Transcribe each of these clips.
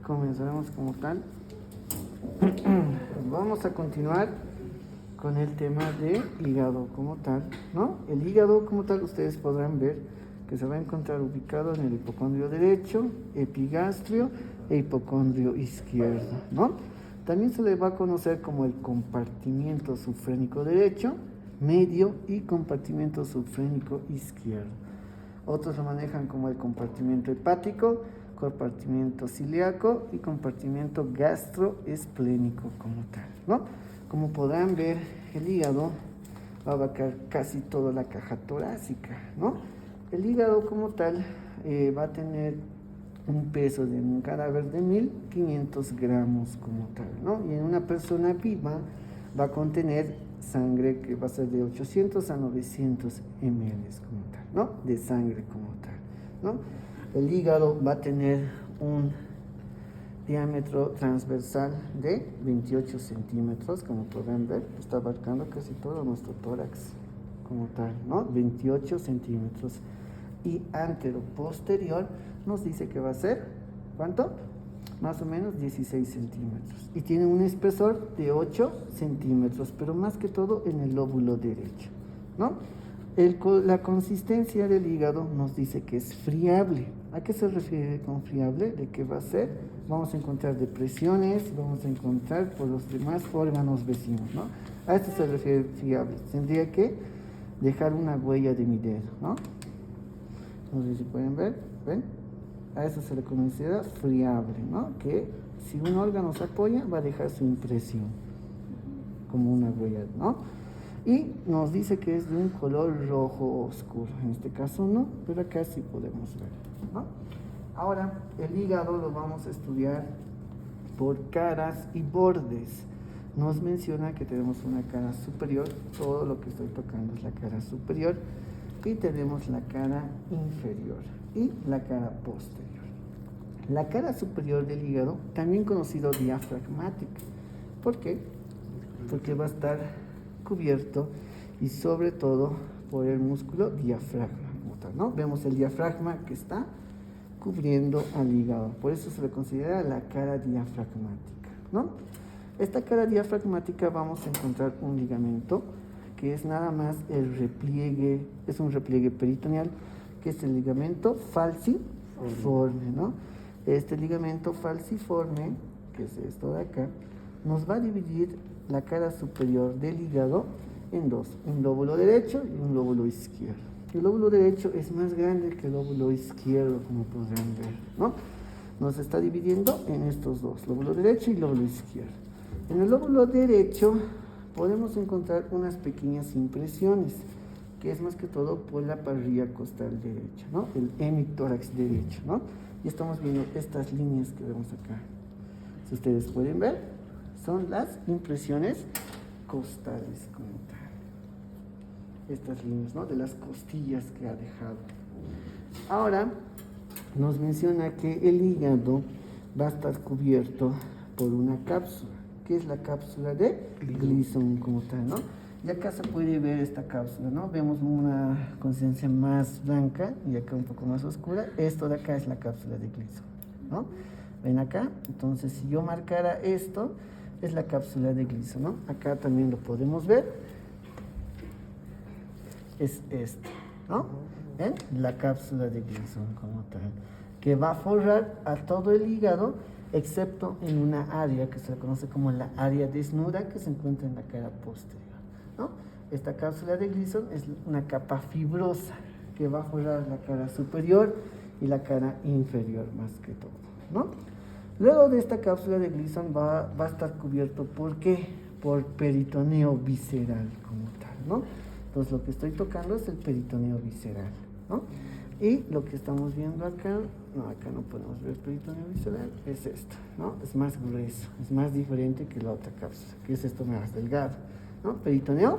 comenzaremos como tal. Vamos a continuar con el tema de hígado como tal, ¿no? El hígado como tal, ustedes podrán ver que se va a encontrar ubicado en el hipocondrio derecho, epigastrio e hipocondrio izquierdo, ¿no? También se le va a conocer como el compartimiento subfrénico derecho, medio y compartimiento subfrénico izquierdo. Otros lo manejan como el compartimiento hepático, compartimiento celíaco y compartimiento gastroesplénico como tal, ¿no? Como podrán ver, el hígado va a abarcar casi toda la caja torácica, ¿no? El hígado como tal va a tener un peso de un cadáver de 1500 gramos como tal, ¿no? Y en una persona viva va a contener sangre que va a ser de 800 a 900 ml como tal, ¿no? De sangre como tal, ¿no? El hígado va a tener un diámetro transversal de 28 centímetros, como podrán ver, está abarcando casi todo nuestro tórax como tal, ¿no? 28 centímetros. Y antero-posterior nos dice que va a ser, ¿cuánto? Más o menos 16 centímetros. Y tiene un espesor de 8 centímetros, pero más que todo en el lóbulo derecho, ¿no? La consistencia del hígado nos dice que es friable. ¿A qué se refiere con friable? ¿De qué va a ser? Vamos a encontrar depresiones, vamos a encontrar por los demás órganos vecinos, ¿no? A esto se refiere friable. Tendría que dejar una huella de mi dedo, ¿no? No sé si pueden ver, ¿ven? A eso se le considera friable, ¿no? Que si un órgano se apoya, va a dejar su impresión, como una huella, ¿no? Y nos dice que es de un color rojo oscuro, en este caso no, pero acá sí podemos ver, ¿no? Ahora, el hígado lo vamos a estudiar por caras y bordes. Nos menciona que tenemos una cara superior, todo lo que estoy tocando es la cara superior, y tenemos la cara inferior y la cara posterior. La cara superior del hígado, también conocido diafragmática. ¿Por qué? Porque va a estar cubierto y sobre todo por el músculo diafragma, ¿no? Vemos el diafragma que está cubriendo al hígado, por eso se le considera la cara diafragmática, ¿no? Esta cara diafragmática vamos a encontrar un ligamento que es nada más el repliegue, es un repliegue peritoneal, que es el ligamento falciforme, ¿no? Este ligamento falciforme, que es esto de acá, nos va a dividir la cara superior del hígado en dos, un lóbulo derecho y un lóbulo izquierdo. El lóbulo derecho es más grande que el lóbulo izquierdo, como podrán ver, ¿no? Nos está dividiendo en estos dos, lóbulo derecho y lóbulo izquierdo. En el lóbulo derecho podemos encontrar unas pequeñas impresiones, que es más que todo por la parrilla costal derecha, ¿no? El hemitórax derecho, ¿no? Y estamos viendo estas líneas que vemos acá. Si ustedes pueden ver, son las impresiones costales como tal. Estas líneas, ¿no? De las costillas que ha dejado. Ahora nos menciona que el hígado va a estar cubierto por una cápsula, que es la cápsula de Gleason como tal, ¿no? Y acá se puede ver esta cápsula, ¿no? Vemos una consistencia más blanca y acá un poco más oscura. Esto de acá es la cápsula de Gleason, ¿no? ¿Ven acá? Entonces, si yo marcara esto, es la cápsula de Gleason, ¿no? Acá también lo podemos ver. Es esto, ¿no? ¿Ven? La cápsula de Gleason como tal, que va a forrar a todo el hígado, excepto en una área que se le conoce como la área desnuda, que se encuentra en la cara posterior, ¿no? Esta cápsula de Gleason es una capa fibrosa que va a forrar la cara superior y la cara inferior más que todo, ¿no? Luego de esta cápsula de Gleason va a estar cubierto, ¿por qué? Por peritoneo visceral como tal, ¿no? Entonces lo que estoy tocando es el peritoneo visceral, ¿no? Y lo que estamos viendo acá, no, acá no podemos ver peritoneo visceral, es esto, ¿no? Es más grueso, es más diferente que la otra cápsula, que es esto más delgado, ¿no? Peritoneo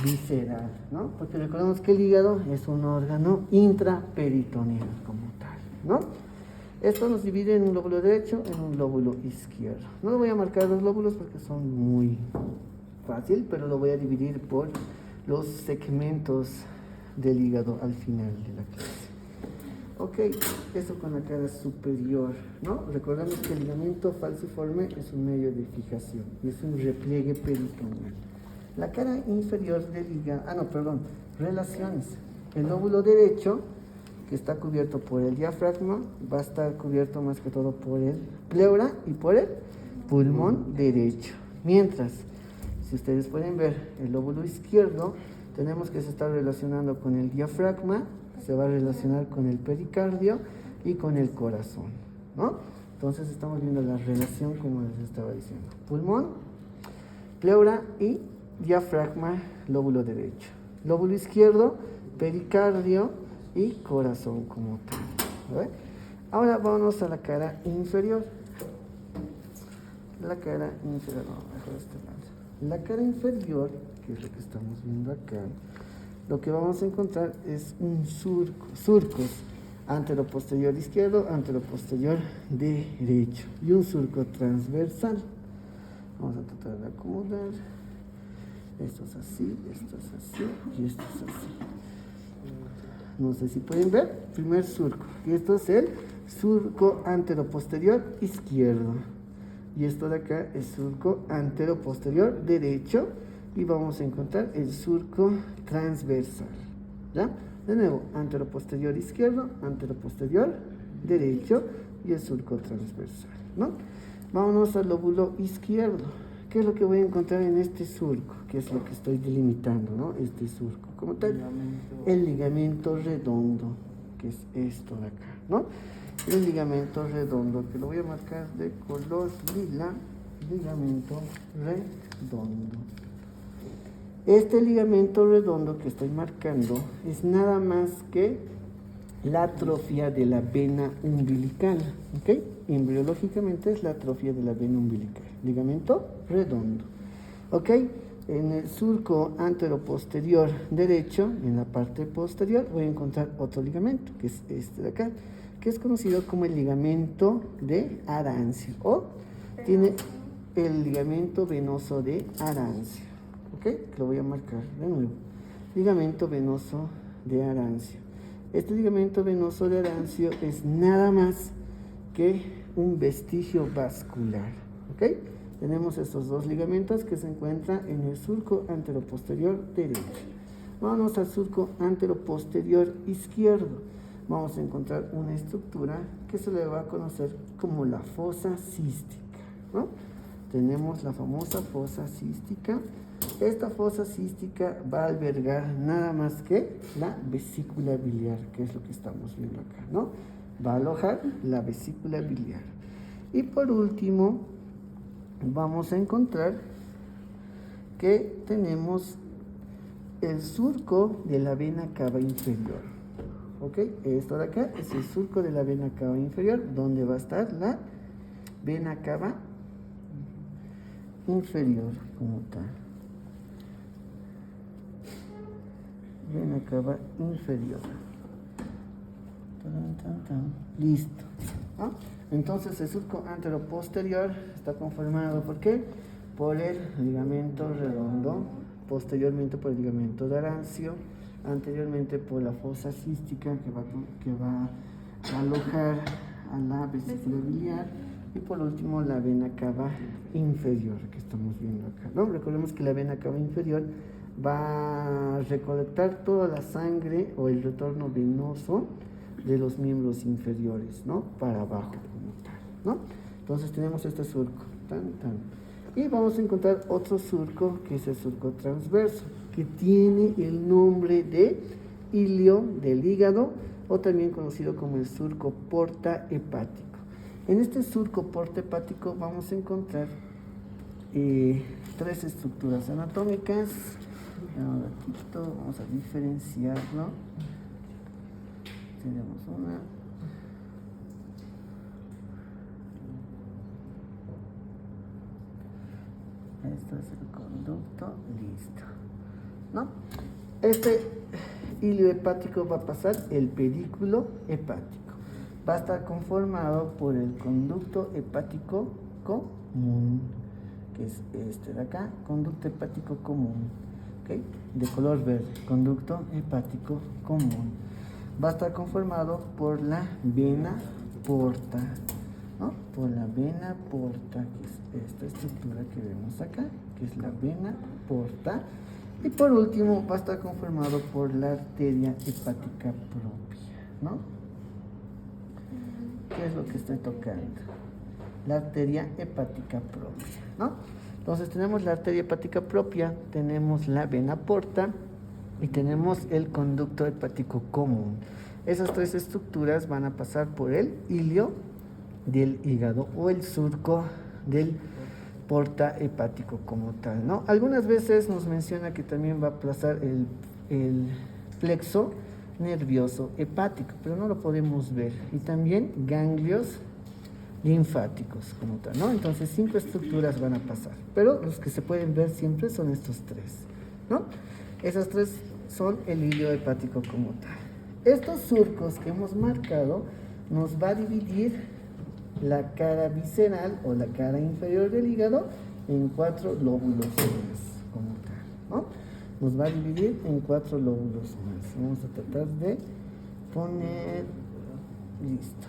visceral, ¿no? Porque recordemos que el hígado es un órgano intraperitoneal como tal, ¿no? Esto nos divide en un lóbulo derecho y en un lóbulo izquierdo. No lo voy a marcar los lóbulos porque son muy fácil, pero lo voy a dividir por los segmentos del hígado al final de la clase. Ok, eso con la cara superior, ¿no? Recordemos que el ligamento falciforme es un medio de fijación y es un repliegue peritoneal. La cara inferior del hígado, relaciones. El lóbulo derecho, que está cubierto por el diafragma, va a estar cubierto más que todo por el pleura y por el pulmón derecho. Mientras, si ustedes pueden ver, el lóbulo izquierdo, tenemos que se está relacionando con el diafragma, se va a relacionar con el pericardio y con el corazón, ¿no? Entonces estamos viendo la relación como les estaba diciendo. Pulmón, pleura y diafragma, lóbulo derecho. Lóbulo izquierdo, pericardio y corazón como tal. ¿Ve? Ahora vámonos a la cara inferior. La cara inferior, mejor este lado. La cara inferior, que es lo que estamos viendo acá, lo que vamos a encontrar es un surcos antero-posterior izquierdo, antero-posterior derecho y un surco transversal. Vamos a tratar de acomodar. Esto es así, esto es así y esto es así. No sé si pueden ver, primer surco. Y esto es el surco antero-posterior izquierdo. Y esto de acá es surco antero-posterior derecho. Y vamos a encontrar el surco transversal. ¿Ya? De nuevo, antero-posterior izquierdo, antero-posterior derecho y el surco transversal, ¿no? Vámonos al lóbulo izquierdo. ¿Qué es lo que voy a encontrar en este surco? ¿Qué es lo que estoy delimitando, ¿no? Este surco, como tal, el ligamento redondo, que es esto de acá, ¿no? El ligamento redondo, que lo voy a marcar de color lila, ligamento redondo. Este ligamento redondo que estoy marcando es nada más que la atrofia de la vena umbilical, ¿ok? Embriológicamente es la atrofia de la vena umbilical, ligamento redondo, ¿ok? En el surco antero-posterior derecho, en la parte posterior, voy a encontrar otro ligamento, que es este de acá, que es conocido como el ligamento de Arancio, o tiene el ligamento venoso de Arancio, ¿ok? Lo voy a marcar de nuevo, ligamento venoso de Arancio. Este ligamento venoso de Arancio es nada más que un vestigio vascular, ¿ok? Tenemos estos dos ligamentos que se encuentran en el surco anteroposterior derecho. Vamos al surco anteroposterior izquierdo. Vamos a encontrar una estructura que se le va a conocer como la fosa cística, ¿no? Tenemos la famosa fosa cística. Esta fosa cística va a albergar nada más que la vesícula biliar, que es lo que estamos viendo acá, ¿no? Va a alojar la vesícula biliar. Y por último, vamos a encontrar que tenemos el surco de la vena cava inferior, ¿ok? Esto de acá es el surco de la vena cava inferior, donde va a estar la vena cava inferior como tal. Vena cava inferior. Listo. ¿Ah? Entonces el surco anteroposterior está conformado ¿por qué? Por el ligamento redondo, posteriormente por el ligamento de Arancio, anteriormente por la fosa cística que va a alojar a la vesícula biliar y por último la vena cava inferior que estamos viendo acá, ¿no? Recordemos que la vena cava inferior va a recolectar toda la sangre o el retorno venoso de los miembros inferiores, ¿no? Para abajo como tal, ¿no? Entonces tenemos este surco, y vamos a encontrar otro surco que es el surco transverso, que tiene el nombre de ilio del hígado o también conocido como el surco porta-hepático. En este surco porta-hepático vamos a encontrar tres estructuras anatómicas. Vamos a diferenciarlo. Tenemos una. Esto es el conducto, listo, ¿no? Este hilo hepático va a pasar el pedículo hepático. Va a estar conformado por el conducto hepático común, que es este de acá, conducto hepático común, ¿ok? De color verde, conducto hepático común. va a estar conformado por la vena porta, ¿no? Por la vena porta, que es esta estructura que vemos acá, que es la vena porta. Y por último va a estar conformado por la arteria hepática propia, ¿no? ¿Qué es lo que estoy tocando? La arteria hepática propia, ¿no? Entonces tenemos la arteria hepática propia, tenemos la vena porta y tenemos el conducto hepático común. Esas tres estructuras van a pasar por el hilio del hígado o el surco del porta hepático como tal, ¿no? Algunas veces nos menciona que también va a pasar el plexo nervioso hepático, pero no lo podemos ver. Y también ganglios linfáticos como tal, ¿no? Entonces 5 estructuras van a pasar, pero los que se pueden ver siempre son estos 3, ¿no? Esas 3 son el hilio hepático como tal. Estos surcos que hemos marcado nos va a dividir la cara visceral o la cara inferior del hígado en 4 lóbulos más, como tal, ¿no? Nos va a dividir en 4 lóbulos más. Vamos a tratar de poner, listo.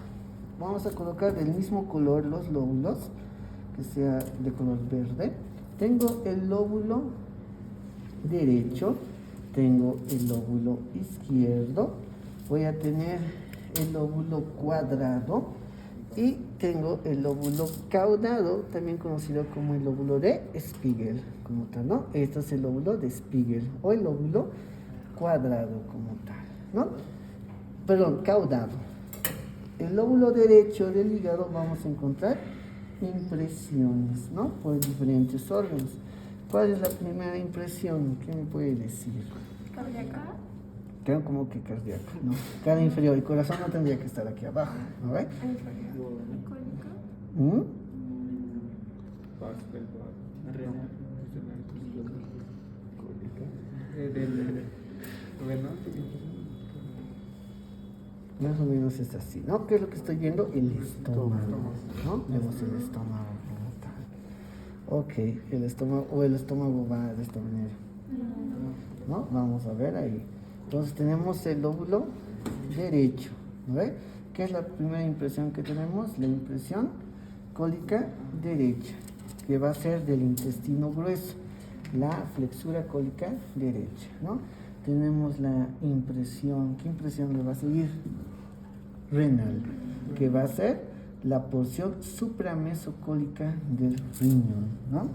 Vamos a colocar del mismo color los lóbulos, que sea de color verde. Tengo el lóbulo derecho, tengo el lóbulo izquierdo, voy a tener el lóbulo cuadrado y tengo el lóbulo caudado, también conocido como el lóbulo de Spiegel, como tal, ¿no? Este es el lóbulo de Spiegel o el lóbulo cuadrado como tal, ¿no? Perdón, caudado. El lóbulo derecho del hígado vamos a encontrar impresiones, ¿no? Por diferentes órganos. ¿Cuál es la primera impresión? ¿Qué me puede decir? ¿Cardíaca? Creo como que cardíaco, ¿no? Cara inferior. El corazón no tendría que estar aquí abajo, ¿no ve? ¿Alcohólica? Más o menos es así, ¿no? ¿Qué es lo que estoy viendo? El estómago, ¿no? Vemos el estómago como tal. Ok, el estómago va de esta manera, ¿no? Vamos a ver ahí. Entonces tenemos el lóbulo derecho, ¿no ve? ¿Qué es la primera impresión que tenemos? La impresión cólica derecha, que va a ser del intestino grueso, la flexura cólica derecha, ¿no? Tenemos la impresión, ¿qué impresión le va a seguir? Renal, que va a ser la porción supramesocólica del riñón, ¿no?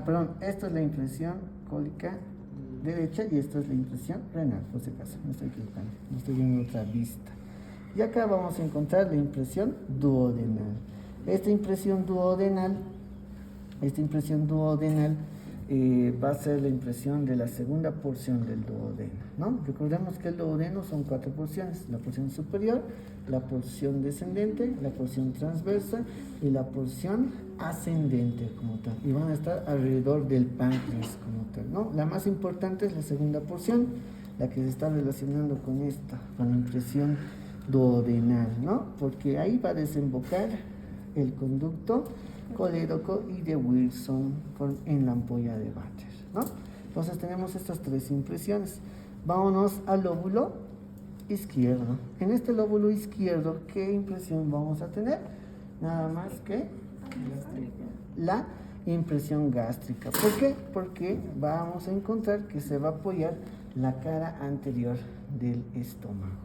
Perdón, esta es la impresión cólica derecha y esta es la impresión renal, por si acaso, no estoy equivocando, no estoy viendo otra vista. Y acá vamos a encontrar la impresión duodenal. Esta impresión duodenal va a ser la impresión de la segunda porción del duodeno, ¿no? Recordemos que el duodeno son 4 porciones: la porción superior, la porción descendente, la porción transversa y la porción ascendente como tal, y van a estar alrededor del páncreas como tal, ¿no? La más importante es la segunda porción, la que se está relacionando con esta, con la impresión duodenal, ¿no? Porque ahí va a desembocar el conducto colédoco y de Wilson en la ampolla de Vater, ¿no? Entonces tenemos estas 3 impresiones. Vámonos al lóbulo izquierdo. En este lóbulo izquierdo, ¿qué impresión vamos a tener? Nada más que la impresión gástrica. ¿Por qué? Porque vamos a encontrar que se va a apoyar la cara anterior del estómago,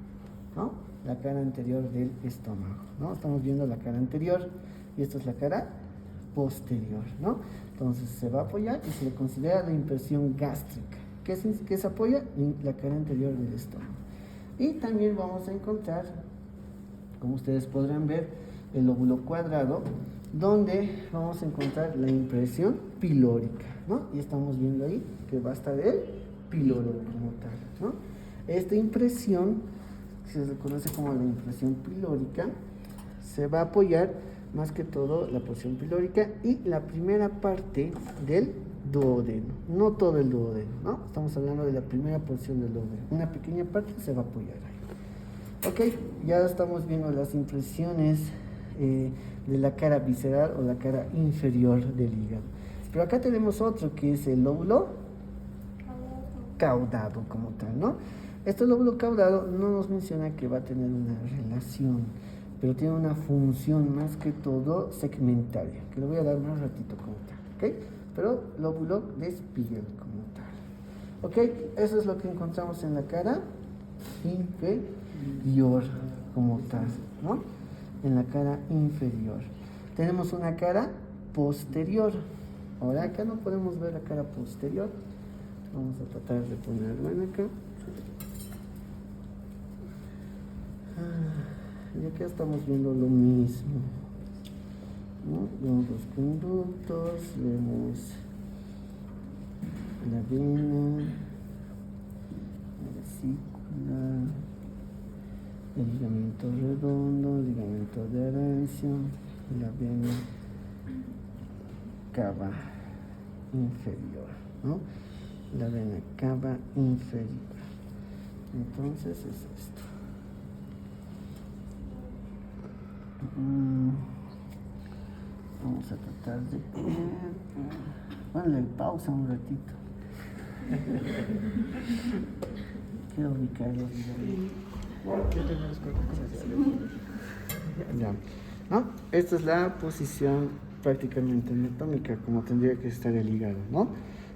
¿no? La cara anterior del estómago, ¿no? Estamos viendo la cara anterior y esta es la cara posterior, ¿no? Entonces se va a apoyar y se le considera la impresión gástrica. ¿Qué se apoya? La cara anterior del estómago. Y también vamos a encontrar, como ustedes podrán ver, el lóbulo cuadrado, donde vamos a encontrar la impresión pilórica, ¿no? Y estamos viendo ahí que va a estar el píloro como tal, ¿no? Esta impresión, que se conoce como la impresión pilórica, se va a apoyar más que todo la porción pilórica y la primera parte del duodeno, no todo el duodeno, ¿no? Estamos hablando de la primera porción del duodeno, una pequeña parte se va a apoyar ahí. Ok, ya estamos viendo las impresiones de la cara visceral o la cara inferior del hígado. Pero acá tenemos otro que es el lóbulo caudado como tal, ¿no? Este lóbulo caudado no nos menciona que va a tener una relación, pero tiene una función más que todo segmentaria, que le voy a dar más ratito como tal, ¿ok? Pero lóbulo de Spiegel como tal. ¿Ok? Eso es lo que encontramos en la cara inferior como tal, ¿no? En la cara inferior. Tenemos una cara posterior. Ahora acá no podemos ver la cara posterior. Vamos a tratar de ponerlo en acá. Y acá estamos viendo lo mismo, ¿no? Vemos los conductos, vemos la vena, la vesícula, el ligamento redondo, el ligamento de Arancio, la vena cava inferior, ¿no? La vena cava inferior. Entonces es esto. Vamos a tratar de poner. Ponle pausa un ratito. Quiero ubicarlo. Ya. ¿No? Esta es la posición prácticamente anatómica, como tendría que estar el hígado, ¿no?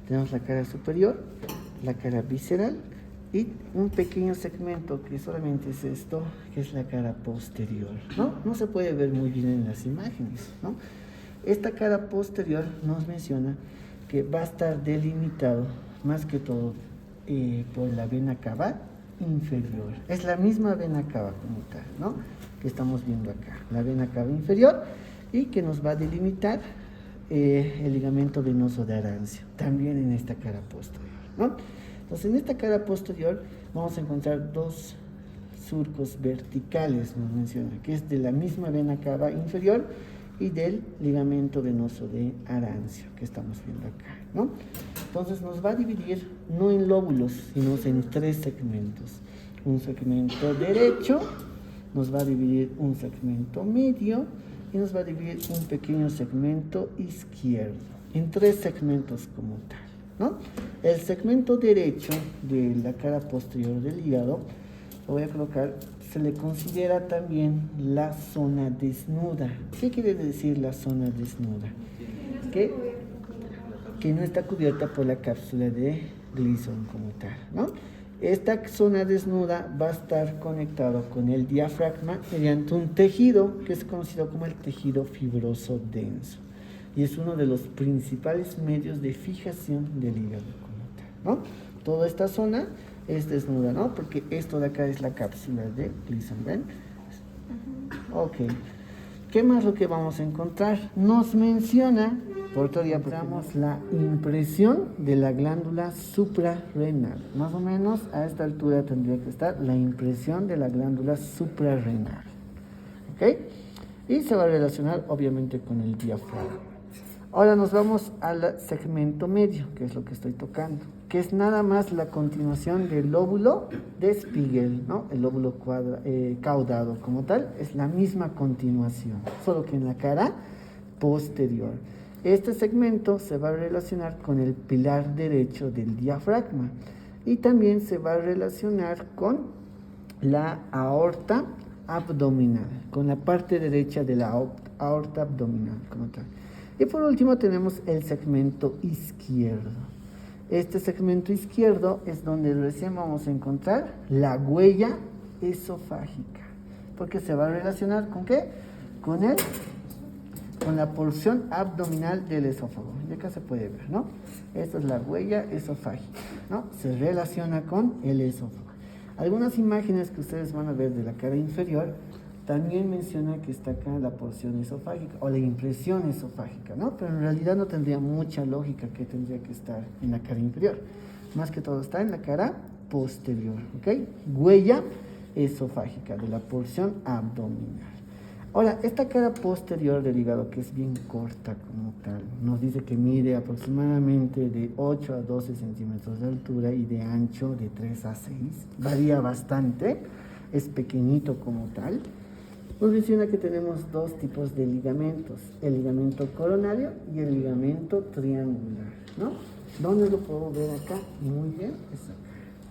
Tenemos la cara superior, la cara visceral y un pequeño segmento que solamente es esto, que es la cara posterior, ¿no? No se puede ver muy bien en las imágenes, ¿no? Esta cara posterior nos menciona que va a estar delimitado más que todo por la vena cava inferior. Es la misma vena cava como tal, ¿no? Que estamos viendo acá, la vena cava inferior, y que nos va a delimitar el ligamento venoso de Arancio, también en esta cara posterior, ¿no? Entonces, en esta cara posterior vamos a encontrar dos surcos verticales, nos menciona, que es de la misma vena cava inferior y del ligamento venoso de Arancio, que estamos viendo acá, ¿no? Entonces, nos va a dividir no en lóbulos, sino en tres segmentos. Un segmento derecho, nos va a dividir un segmento medio y nos va a dividir un pequeño segmento izquierdo, en tres segmentos como tal, ¿no? El segmento derecho de la cara posterior del hígado, lo voy a colocar, se le considera también la zona desnuda. ¿Qué quiere decir la zona desnuda? Que no está cubierta por la cápsula de Gleason como tal, ¿no? Esta zona desnuda va a estar conectado con el diafragma mediante un tejido que es conocido como el tejido fibroso denso. Y es uno de los principales medios de fijación del hígado como tal, ¿no? Toda esta zona es desnuda, ¿no? Porque esto de acá es la cápsula de Gleason, ¿ven? Ok. ¿Qué más lo que vamos a encontrar? Nos menciona, por teoría, encontramos la impresión de la glándula suprarrenal. Más o menos a esta altura tendría que estar la impresión de la glándula suprarrenal. ¿Ok? Y se va a relacionar obviamente con el diafragma. Ahora nos vamos al segmento medio, que es lo que estoy tocando, que es nada más la continuación del lóbulo de Spiegel, ¿no? El lóbulo caudado como tal, es la misma continuación, solo que en la cara posterior. Este segmento se va a relacionar con el pilar derecho del diafragma y también se va a relacionar con la aorta abdominal, con la parte derecha de la aorta abdominal como tal. Y por último tenemos el segmento izquierdo. Este segmento izquierdo es donde recién vamos a encontrar la huella esofágica, porque se va a relacionar ¿con qué? Con la porción abdominal del esófago. Y acá se puede ver, ¿no? Esta es la huella esofágica, ¿no? Se relaciona con el esófago. Algunas imágenes que ustedes van a ver de la cara inferior también menciona que está acá la porción esofágica o la impresión esofágica, ¿no? Pero en realidad no tendría mucha lógica que tendría que estar en la cara inferior. Más que todo está en la cara posterior, ¿ok? Huella esofágica de la porción abdominal. Ahora, esta cara posterior del hígado, que es bien corta como tal, nos dice que mide aproximadamente de 8 a 12 centímetros de altura y de ancho de 3 a 6. Varía bastante, es pequeñito como tal. Nos menciona que tenemos dos tipos de ligamentos, el ligamento coronario y el ligamento triangular, ¿no? ¿Dónde lo puedo ver acá? Muy bien, es acá.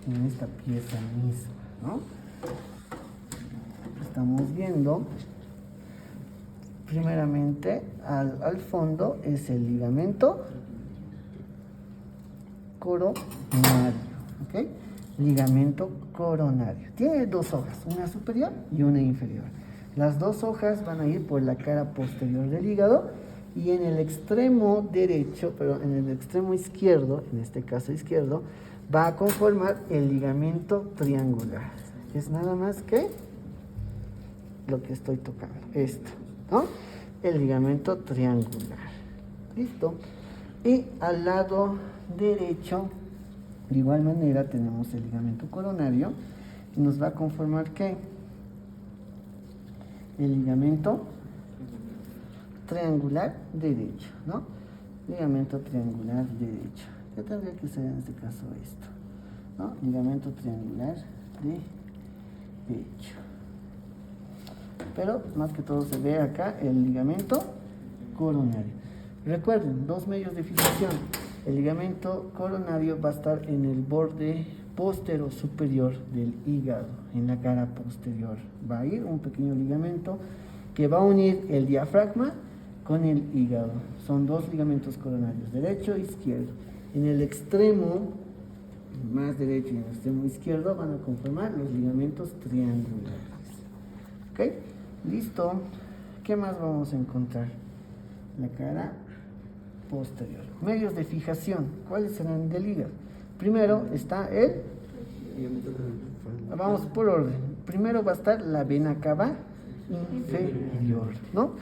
en esta pieza misma, ¿no? Estamos viendo, primeramente, al fondo es el ligamento coronario, ¿ok? Ligamento coronario. Tiene dos hojas, una superior y una inferior. Las dos hojas van a ir por la cara posterior del hígado y en el extremo derecho, pero en el extremo izquierdo, en este caso izquierdo, va a conformar el ligamento triangular. Es nada más que lo que estoy tocando, esto, ¿no? El ligamento triangular. ¿Listo? Y al lado derecho, de igual manera, tenemos el ligamento coronario y nos va a conformar ¿qué? El ligamento triangular derecho, ¿no? Ligamento triangular derecho. ¿Qué tendría que ser en este caso esto? ¿No? Ligamento triangular derecho. Pero más que todo se ve acá el ligamento coronario. Recuerden, dos medios de fijación. El ligamento coronario va a estar en el borde postero superior del hígado, en la cara posterior. Va a ir un pequeño ligamento que va a unir el diafragma con el hígado. Son dos ligamentos coronarios, derecho e izquierdo. En el extremo más derecho y en el extremo izquierdo van a conformar los ligamentos triangulares. ¿Ok? Listo. ¿Qué más vamos a encontrar? La cara posterior. Medios de fijación. ¿Cuáles serán del hígado? Primero está el... Vamos por orden. Primero va a estar la vena cava inferior, ¿no?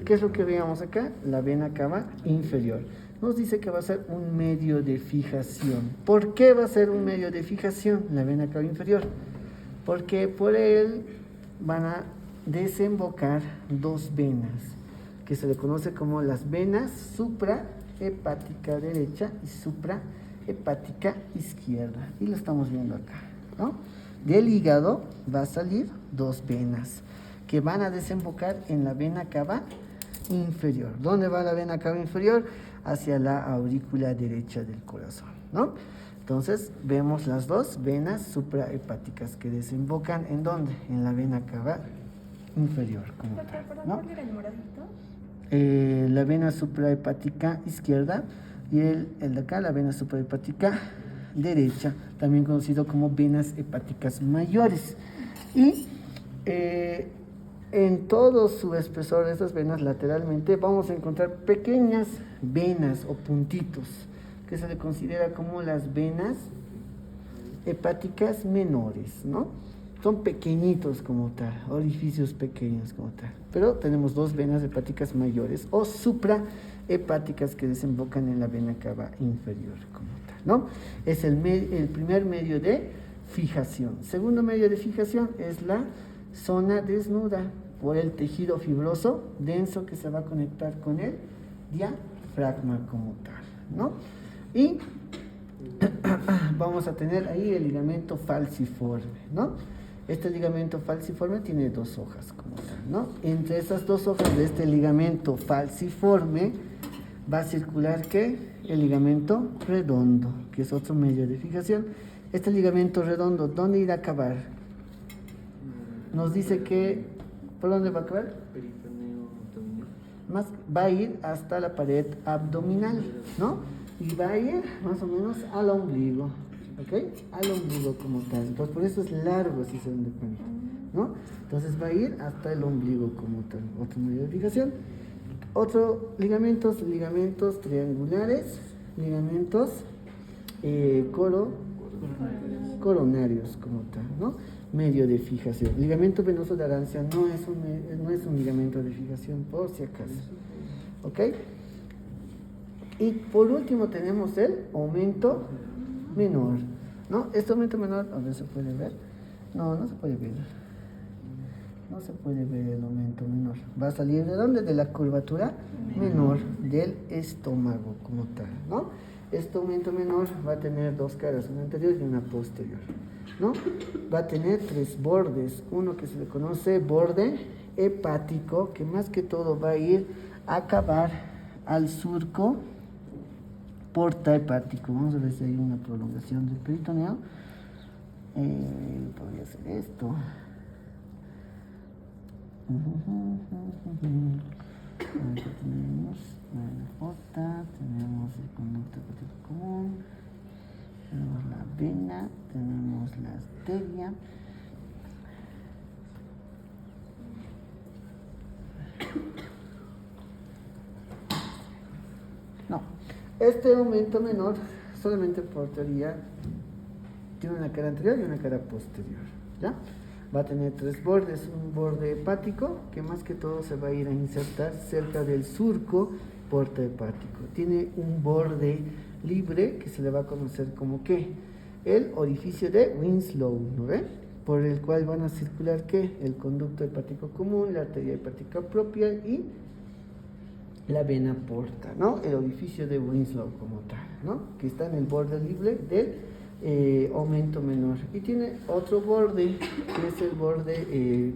¿Qué es lo que veíamos acá? La vena cava inferior. Nos dice que va a ser un medio de fijación. ¿Por qué va a ser un medio de fijación la vena cava inferior? Porque por él van a desembocar dos venas que se le conoce como las venas suprahepática derecha y suprahepática izquierda. Y lo estamos viendo acá, ¿no? Del hígado va a salir dos venas que van a desembocar en la vena cava inferior. ¿Dónde va la vena cava inferior? Hacia la aurícula derecha del corazón, ¿no? Entonces vemos las dos venas suprahepáticas que desembocan ¿en dónde? En la vena cava inferior, como tal, ¿no? ¿Cuál era el moradito? La vena suprahepática izquierda y el de acá, la vena suprahepática derecha, también conocido como venas hepáticas mayores. Y en todo su espesor de estas venas lateralmente vamos a encontrar pequeñas venas o puntitos que se le considera como las venas hepáticas menores, ¿no? Son pequeñitos como tal, orificios pequeños como tal. Pero tenemos dos venas hepáticas mayores o suprahepáticas que desembocan en la vena cava inferior como tal, ¿no? Es el primer medio de fijación. Segundo medio de fijación es la zona desnuda por el tejido fibroso denso que se va a conectar con el diafragma como tal, ¿no? Y vamos a tener ahí el ligamento falciforme, ¿no? Este ligamento falciforme tiene dos hojas como tal, ¿no? Entre esas dos hojas de este ligamento falciforme va a circular ¿qué? El ligamento redondo, que es otro medio de fijación. Este ligamento redondo, ¿dónde irá a acabar? Nos dice que, ¿por dónde va a acabar? Peritoneo abdominal. Más, va a ir hasta la pared abdominal, ¿no? Y va a ir más o menos al ombligo, ¿ok? Al ombligo como tal. Entonces, por eso es largo, si se dan cuenta, ¿no? Entonces, va a ir hasta el ombligo como tal. Otro medio de fijación. Otro, ligamentos triangulares, ligamentos coronarios como tal, ¿no? Medio de fijación. Ligamento venoso de Arancia no es un ligamento de fijación, por si acaso, ¿ok? Y por último tenemos el aumento menor, ¿no? Este aumento menor, a ver, ¿se puede ver? No, no se puede ver. No se puede ver el aumento menor. Va a salir ¿de dónde? De la curvatura menor del estómago como tal, ¿no? Este aumento menor va a tener dos caras, una anterior y una posterior, ¿no? Va a tener tres bordes. Uno que se le conoce borde hepático, que más que todo va a ir a acabar al surco porta hepático. Vamos a ver si hay una prolongación del peritoneo. Podría ser esto. Aquí tenemos la J, tenemos el conducto hepático común, tenemos la vena, tenemos la arteria. No, este aumento menor solamente por teoría tiene una cara anterior y una cara posterior, ¿ya? Va a tener tres bordes, un borde hepático que más que todo se va a ir a insertar cerca del surco portohepático. Tiene un borde libre que se le va a conocer como ¿qué? El orificio de Winslow, ¿no ve? Por el cual van a circular ¿qué? El conducto hepático común, la arteria hepática propia y la vena porta, ¿no? El orificio de Winslow como tal, ¿no? Que está en el borde libre del aumento menor. Y tiene otro borde, que es el borde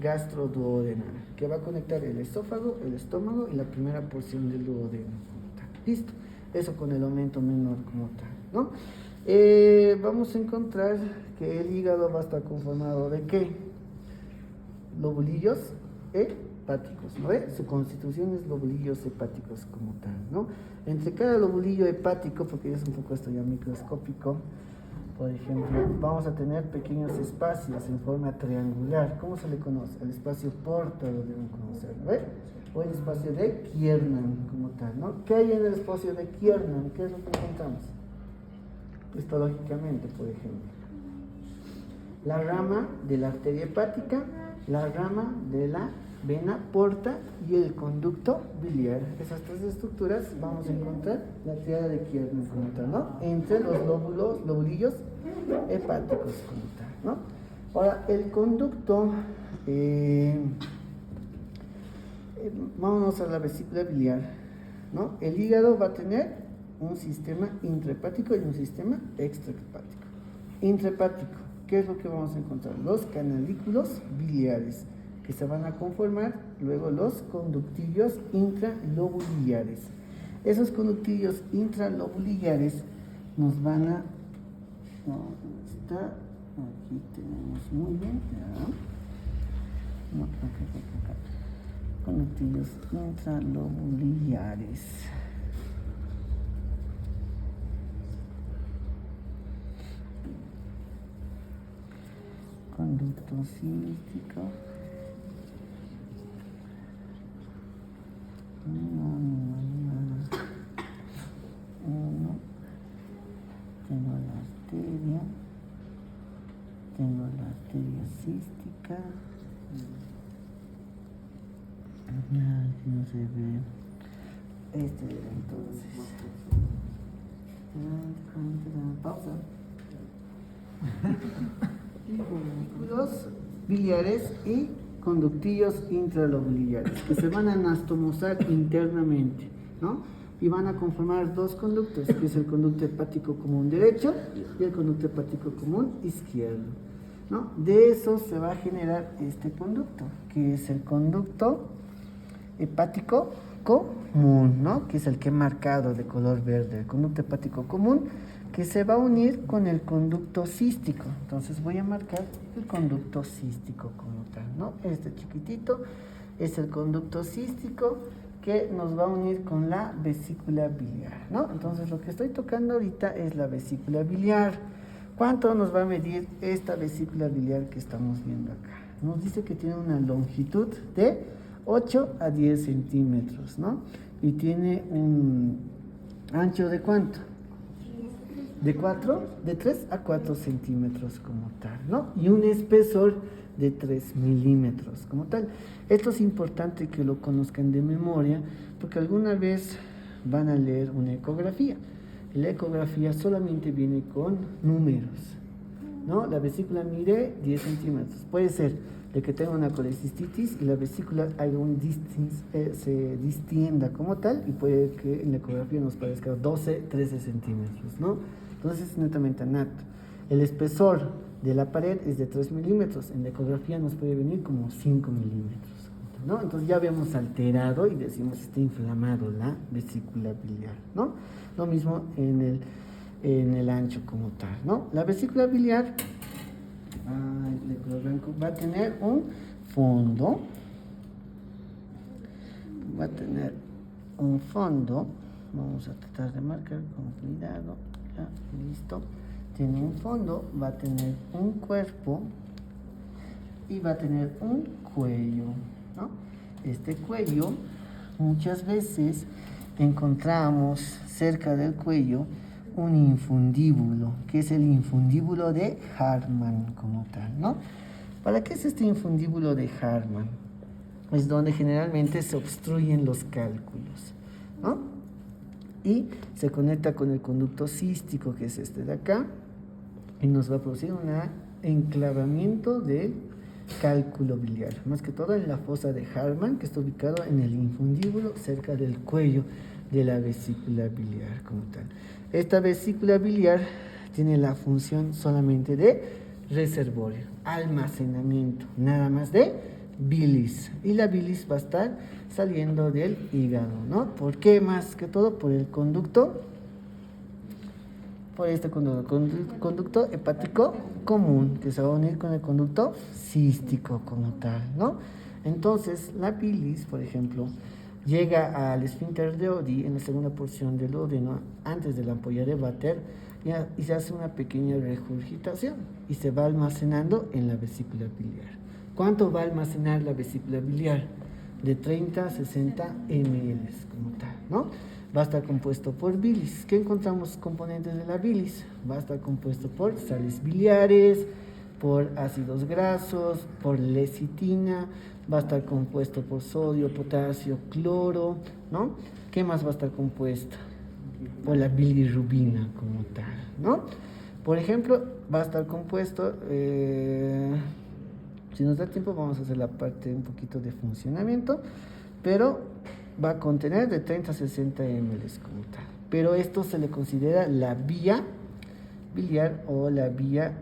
gastroduodenal, que va a conectar el esófago, el estómago y la primera porción del duodeno como tal. Listo. Eso con el aumento menor como tal, ¿no? Vamos a encontrar que el hígado va a estar conformado de ¿qué? Lobulillos hepáticos, ¿no? Su constitución es lobulillos hepáticos como tal, ¿no? Entre cada lobulillo hepático, porque es un poco esto ya microscópico, por ejemplo, vamos a tener pequeños espacios en forma triangular. ¿Cómo se le conoce? El espacio porta lo deben conocer, ¿no? O el espacio de Kiernan como tal, ¿no? ¿Qué hay en el espacio de Kiernan? ¿Qué es lo que encontramos? Histológicamente, por ejemplo, la rama de la arteria hepática, la rama de la vena porta y el conducto biliar. Esas tres estructuras vamos a encontrar la triada de Kiernan como tal, ¿no? Entre los lobulillos hepáticos como tal, ¿no? Ahora, el conducto, vámonos a la vesícula biliar, ¿no? El hígado va a tener un sistema intrahepático y un sistema extrahepático. Intrahepático, ¿qué es lo que vamos a encontrar? Los canalículos biliares, que se van a conformar luego los conductillos intralobulillares. Esos conductillos intralobulillares nos van a... ¿dónde está? Aquí tenemos muy bien. No, acá. Conductillos intralobulillares. Conducto cístico. Tengo la arteria cística. Aquí no se ve. Entonces. Pausa. Conductos biliares y conductillos intralobulillares que se van a anastomosar internamente, ¿no? Y van a conformar dos conductos, que es el conducto hepático común derecho y el conducto hepático común izquierdo, ¿no? De eso se va a generar este conducto, que es el conducto hepático común, ¿no? Que es el que he marcado de color verde, el conducto hepático común, que se va a unir con el conducto cístico. Entonces voy a marcar el conducto cístico como tal, ¿no? Este chiquitito es el conducto cístico que nos va a unir con la vesícula biliar, ¿no? Entonces lo que estoy tocando ahorita es la vesícula biliar. ¿Cuánto nos va a medir esta vesícula biliar que estamos viendo acá? Nos dice que tiene una longitud de 8 a 10 centímetros, ¿no? Y tiene un ancho de ¿cuánto? De 3 a 4 centímetros como tal, ¿no? Y un espesor de 3 milímetros como tal. Esto es importante que lo conozcan de memoria porque alguna vez van a leer una ecografía. La ecografía solamente viene con números, ¿no? La vesícula mide 10 centímetros. Puede ser de que tenga una colecistitis y la vesícula haga se distienda como tal y puede que en la ecografía nos parezca 12, 13 centímetros, ¿no? Entonces es netamente anato. El espesor de la pared es de 3 milímetros, en la ecografía nos puede venir como 5 milímetros, ¿no? Entonces ya habíamos alterado y decimos está inflamado la vesícula biliar, ¿no? Lo mismo en el ancho como tal, ¿no? La vesícula biliar de color blanco, va a tener un fondo. Va a tener un fondo. Vamos a tratar de marcar con cuidado. Ya, listo. Tiene un fondo, va a tener un cuerpo y va a tener un cuello, ¿no? Este cuello, muchas veces encontramos cerca del cuello un infundíbulo, que es el infundíbulo de Hartmann como tal, ¿no? ¿Para qué es este infundíbulo de Hartmann? Es donde generalmente se obstruyen los cálculos, ¿no? Y se conecta con el conducto cístico, que es este de acá, y nos va a producir un enclavamiento del cálculo biliar, más que todo en la fosa de Hartmann, que está ubicado en el infundíbulo cerca del cuello de la vesícula biliar como tal. Esta vesícula biliar tiene la función solamente de reservorio, almacenamiento, nada más de bilis, y la bilis va a estar saliendo del hígado, ¿no? ¿Por qué? Más que todo por el conducto, por este conducto hepático común, que se va a unir con el conducto cístico como tal, ¿no? Entonces, la bilis, por ejemplo, llega al esfínter de Oddi en la segunda porción del duodeno, antes de la ampolla de Vater, y se hace una pequeña regurgitación y se va almacenando en la vesícula biliar. ¿Cuánto va a almacenar la vesícula biliar? De 30 a 60 ml como tal, ¿no? Va a estar compuesto por bilis. ¿Qué encontramos componentes de la bilis? Va a estar compuesto por sales biliares, por ácidos grasos, por lecitina, va a estar compuesto por sodio, potasio, cloro, ¿no? ¿Qué más va a estar compuesto? Por la bilirrubina como tal, ¿no? Por ejemplo, va a estar compuesto, si nos da tiempo vamos a hacer la parte un poquito de funcionamiento, pero va a contener de 30 a 60 ml como tal. Pero esto se le considera la vía biliar o la vía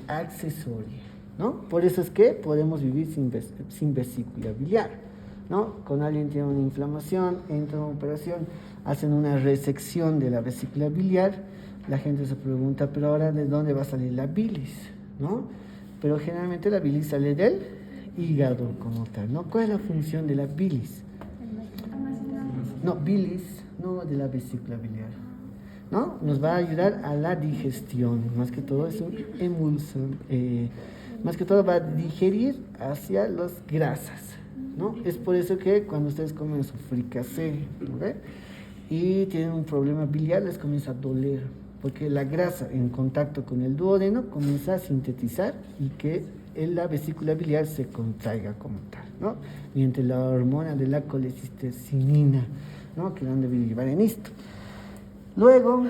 accesoria, ¿no? Por eso es que podemos vivir sin vesícula biliar, ¿no? Cuando alguien tiene una inflamación, entra en una operación, hacen una resección de la vesícula biliar, la gente se pregunta, pero ahora ¿de dónde va a salir la bilis?, ¿no? Pero generalmente la bilis sale del hígado como tal, ¿no? ¿Cuál es la función de la bilis? No, bilis, no de la vesícula biliar, ¿no? Nos va a ayudar a la digestión, más que todo es un emulsión, más que todo va a digerir hacia las grasas, ¿no? Es por eso que cuando ustedes comen su fricasé, ¿no ve? Y tienen un problema biliar, les comienza a doler, porque la grasa en contacto con el duodeno comienza a sintetizar y que la vesícula biliar se contraiga como tal, ¿no? Mediante la hormona de la colecistecinina, ¿no? Que van a llevar en esto. Luego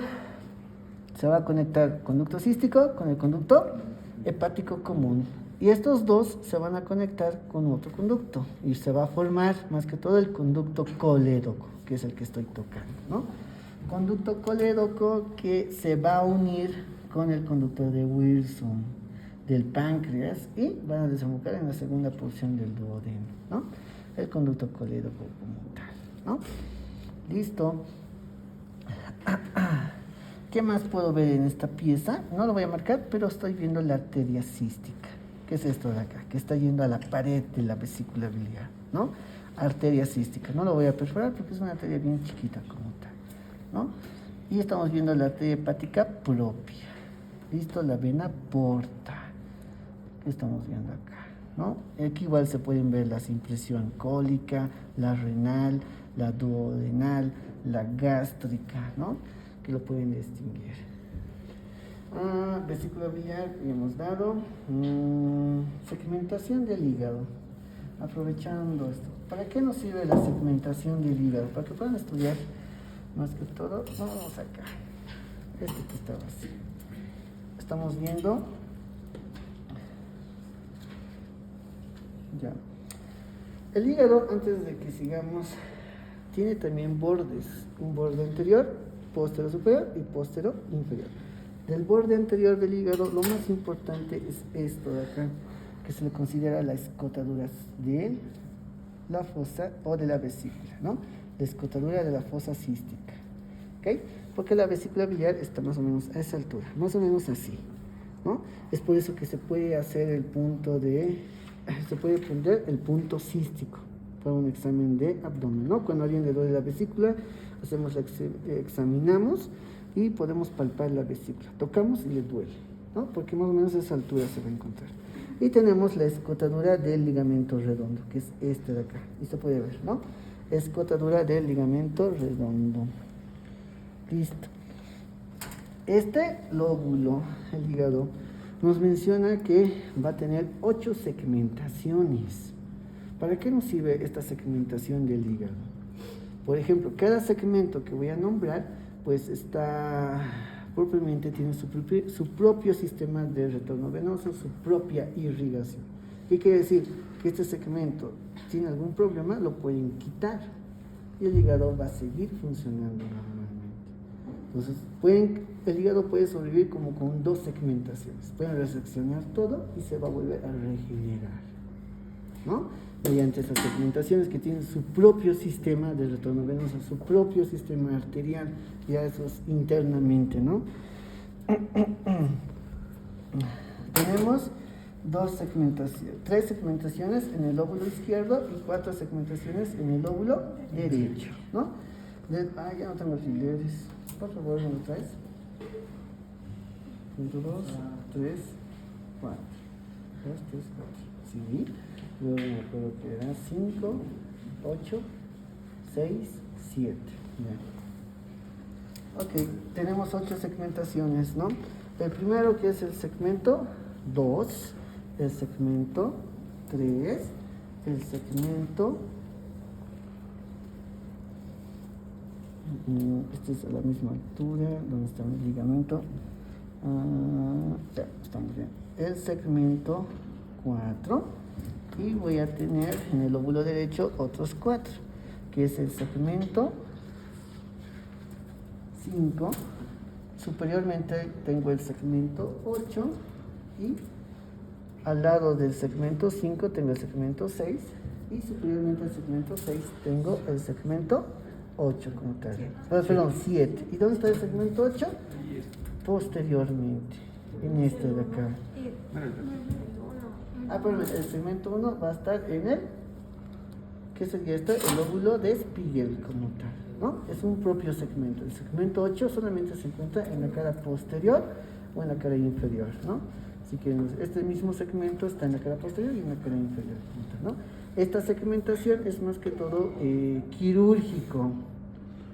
se va a conectar conducto cístico con el conducto hepático común. Y estos dos se van a conectar con otro conducto y se va a formar más que todo el conducto colédoco, que es el que estoy tocando, ¿no? Conducto colédoco que se va a unir con el conducto de Wilson del páncreas y van a desembocar en la segunda porción del duodeno, ¿no? El conducto colédoco como tal, ¿no? Listo. ¿Qué más puedo ver en esta pieza? No lo voy a marcar, pero estoy viendo la arteria cística. ¿Qué es esto de acá? Que está yendo a la pared de la vesícula biliar, ¿no? Arteria cística. No lo voy a perforar porque es una arteria bien chiquita como tal, ¿no? Y estamos viendo la arteria hepática propia. ¿Listo? La vena porta. ¿Qué estamos viendo acá? ¿No? Aquí igual se pueden ver la impresión cólica, la renal, la duodenal, la gástrica, ¿no? Que lo pueden distinguir. Vesícula biliar, ya hemos dado. Segmentación del hígado. Aprovechando esto. ¿Para qué nos sirve la segmentación del hígado? Para que puedan estudiar más que todo. Vamos acá. Este que está vacío. Estamos viendo. Ya. El hígado, antes de que sigamos, tiene también bordes. Un borde anterior, póstero superior y póstero inferior. Del borde anterior del hígado, lo más importante es esto de acá, que se le considera la escotadura de la fosa o de la vesícula, ¿no? La escotadura de la fosa cística, ¿ok? Porque la vesícula biliar está más o menos a esa altura, más o menos así, ¿no? Es por eso que se puede hacer se puede poner el punto cístico para un examen de abdomen, ¿no? Cuando a alguien le duele la vesícula, examinamos y podemos palpar la vesícula, tocamos y le duele, ¿no? Porque más o menos a esa altura se va a encontrar. Y tenemos la escotadura del ligamento redondo, que es este de acá, y se puede ver, ¿no? Escotadura del ligamento redondo. Listo. Este lóbulo, el hígado, nos menciona que va a tener 8 segmentaciones. ¿Para qué nos sirve esta segmentación del hígado? Por ejemplo, cada segmento que voy a nombrar, pues propiamente tiene su propio sistema de retorno venoso, su propia irrigación. ¿Qué quiere decir? Que este segmento tiene algún problema, lo pueden quitar y el hígado va a seguir funcionando normalmente. Entonces, el hígado puede sobrevivir como con 2 segmentaciones. Pueden reseccionar todo y se va a volver a regenerar, ¿no? Mediante esas segmentaciones que tienen su propio sistema de retorno venoso, su propio sistema arterial, ya eso es internamente, ¿no? Tenemos 3 segmentaciones en el lóbulo izquierdo y 4 segmentaciones en el lóbulo derecho, ¿no? Ya no tengo alfileres. Por favor, ¿me lo traes? 1, 2, 3, 4. 2, 3, 4. Sí. Luego me acuerdo que era 5, 8, 6, 7. Ya. Ok, tenemos 8 segmentaciones, ¿no? El primero que es el segmento 2, el segmento 3, el segmento... Este es a la misma altura, donde está el ligamento. Ya, estamos bien. El segmento 4. Y voy a tener en el lóbulo derecho otros 4, que es el segmento 5. Superiormente tengo el segmento 8 y al lado del segmento 5 tengo el segmento 6 y superiormente al segmento 6 tengo el segmento 8 como tal. Perdón, 7. ¿Y dónde está el segmento 8? Posteriormente, en este de acá. Pero el segmento 1 va a estar en el, ¿qué sería esto? El lóbulo de Spiegel como tal, ¿no? Es un propio segmento. El segmento 8 solamente se encuentra en la cara posterior o en la cara inferior, ¿no? Así que este mismo segmento está en la cara posterior y en la cara inferior, ¿no? Esta segmentación es más que todo quirúrgico,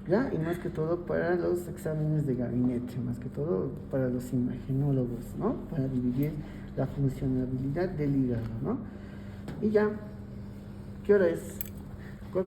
¿ya? Y más que todo para los exámenes de gabinete, más que todo para los imagenólogos, ¿no? Para dividir la funcionalidad del hígado, ¿no? Y ya, ¿qué hora es?